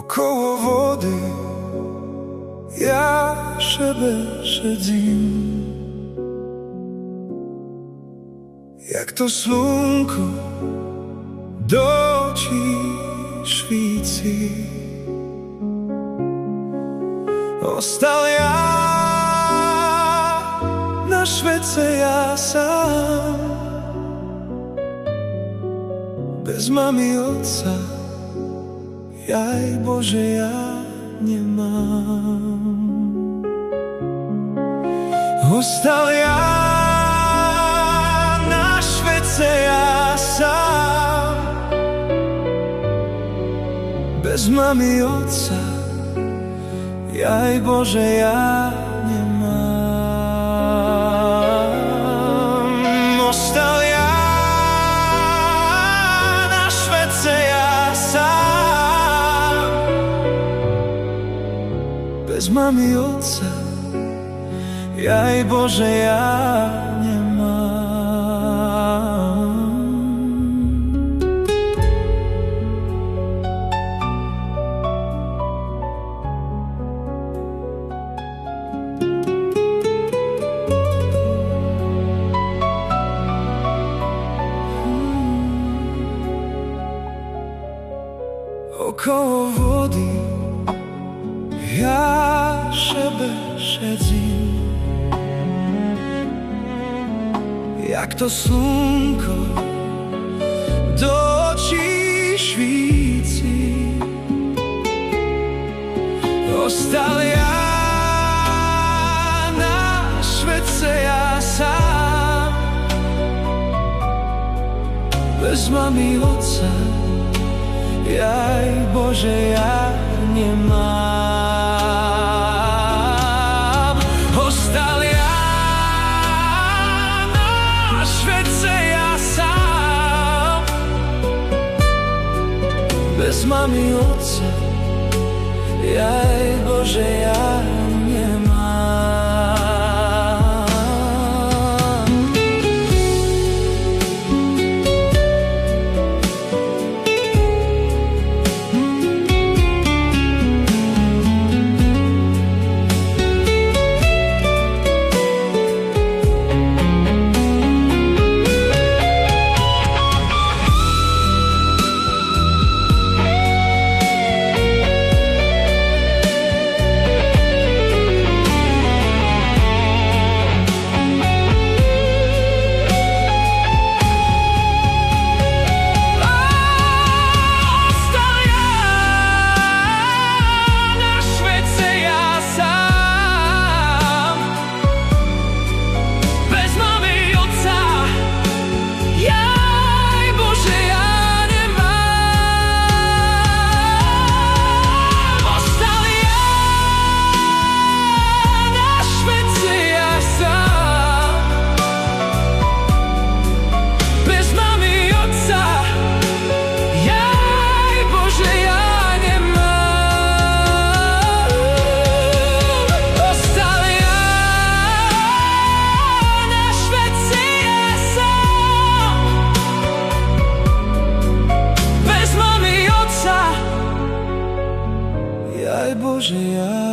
Koło wody ja szedím, jak to slunko do očí švíci. Ostal ja na švece, ja sám, bez mamy, otca, jaj Bože, ja nemám. Ostal ja na švece, ja sám, bez mamy, otca, jaj Bože, ja nemám. Ostal ja na švece, ja sám, bez mamy, otca, jaj Bože, ja nemám. Okolo vody ja šedzím, jak to slunko do očí švíci. Ostal ja na švece, ja sám, bez mamy, otca, jaj Bože, ja nemám. Ostal ja na švece, ja sám, bez mamy, otca, jaj Bože, ja nemám. Jaj Bože, ja